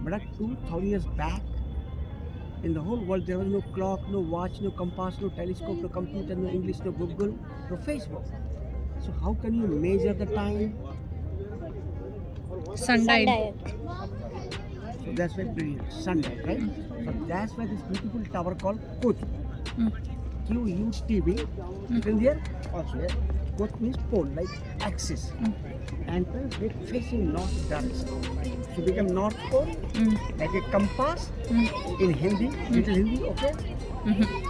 But at 2000 years back, in the whole world, there was no clock, no watch, no compass, no telescope, no computer, no English, no Google, no Facebook. So how can you measure the time? Sundial. So that's why brilliant. Sundial, right? So that's why this beautiful tower called Qutb. Mm. QUTB. Written there also. Yeah? Qutb means pole, like axis. And we're facing north direction. So become north pole, like a compass in Hindi, little Hindi, okay?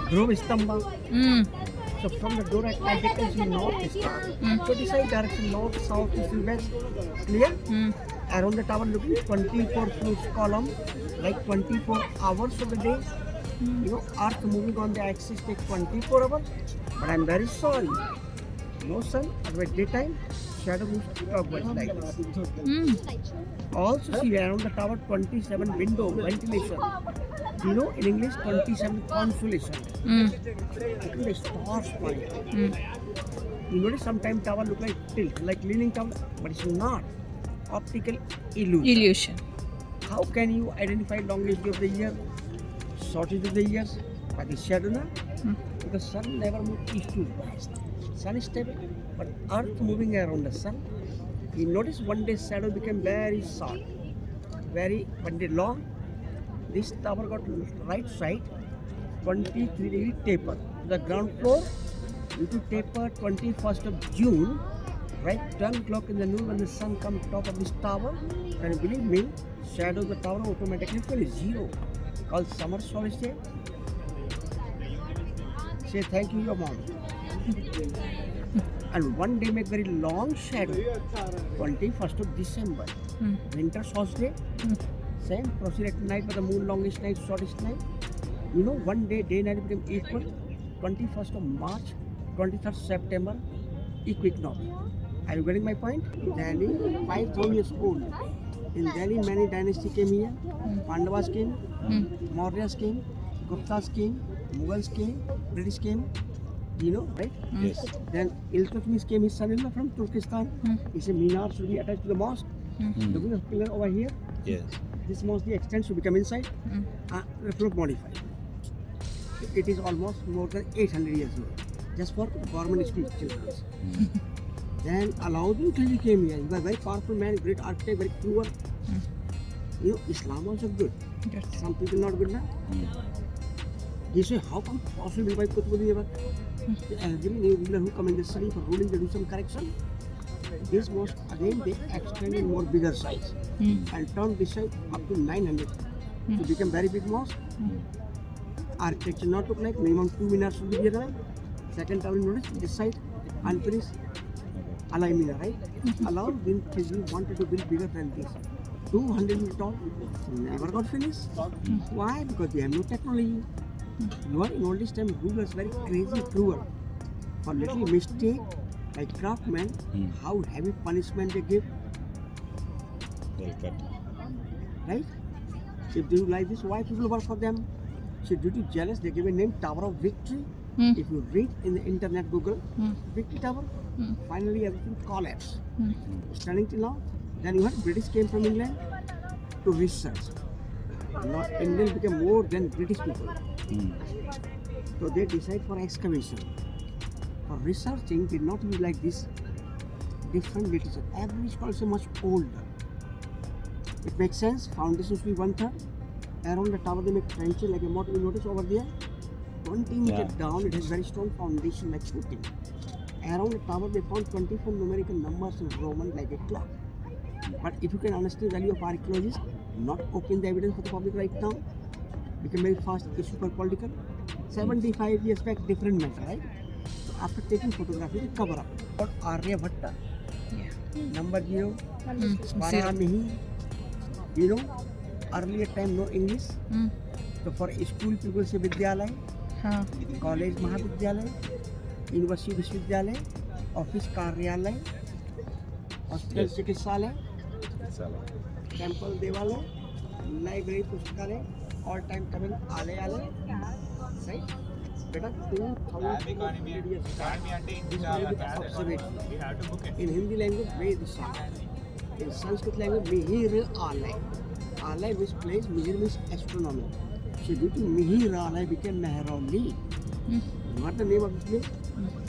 Dhruv Stamba. So from the door at night, they can see north star. So decide direction north, south, east, and west. Clear? Around the tower looking 24 floors column, like 24 hours of the day. You know, Earth moving on the axis takes 24 hours. But I'm very sorry. No sun, otherwise daytime, shadow moves clockwise like this. Also see around the tower 27 window ventilation. You know, in English 27 consolation. The stars flying. You notice sometimes tower look like tilt, like leaning tower, but it's not. Optical illusion. How can you identify longest day of the year, shortest of the years? By the shadow, na? Because sun never moves east to west. Sun is stable, but Earth moving around the sun. You notice one day shadow became very short, one day long. This tower got right side, 23-degree taper. The ground floor, due to taper 21st of June, right 12 o'clock in the noon when the sun comes top of this tower, and believe me, shadow of the tower automatically fell zero. Called summer solstice. Say thank you your mom. And one day make very long shadow, 21st of December. Winter solstice. Same proceed at night by the moon longest night, shortest night. You know, one day, day night became equal. 21st of March, 23rd September, equinox. Are you getting my point? Delhi, 5,000 years old. In Delhi, many dynasties came here. Pandavas came, Mauryas came, Guptas came, Mughals came, British came. You know, right? Yes. Then Iltutmish came, his son-in-law from Turkestan. He said Minar should be attached to the mosque. Look at the pillar over here. Yes. This mosque, the extent should become inside. The floor modified. It is almost more than 800 years old. Just for government school children. Then Alauddin Khilji came here. He was a very powerful man, great architect, very cruel. You know, Islam also good. Some people not good, na? He said, how come possible by Qutbuddin? Every new ruler who come in the city for ruling, they do some correction. This mosque, again, they extended more bigger size and turned this side up to 900. To become very big mosque. Architecture not look like, minimum 2 minars should be there. Second tower, notice this side, unfinished. Alai Mina, right? Alauddin Khilji wanted to build bigger than this. 200 meters tall, never got finished. Why? Because they have no technology. You are in all this time, rulers very crazy, cruel. For little mistake, like craftsmen, how heavy punishment they give, They'll cut. right? If they do like this, why people work for them? So due to jealous, they give a name Tower of Victory. If you read in the internet, Google, Victory Tower, finally everything collapsed. Standing till now. Then you heard British came from England to research. Now Indians became more than British people. So they decide for excavation. For researching, did not use like this different literature. Every scholar is much older. It makes sense. Foundation should be 1/3. Around the tower they make trenches like a moat. You notice over there, 20 meters down, it has very strong foundation like footing. Around the tower they found 24 numerical numbers in Roman like a clock. But if you can understand the value of archaeologists, not open the evidence for the public right now, become very fast, it's super political. 75 years back, different matter, right? So after taking photography, they cover up. But Aryabhatta, number 0, Varahamihi, you know, earlier time no English. So for school people say Vidyalay, college Mahavidyalay, university Vishwavidyalay, office Karyalay, hospital Chikitsalay, temple Devalay, library Pustakalay, all time coming Alay, right? Beta 2000 years back, this way with observation. In Hindi language, Ved Shah. In Sanskrit language, Mihir Alay. Alai, which place Mihir means astronomy. So due to Mihir, Alai became Mehrauli. What the name of this place?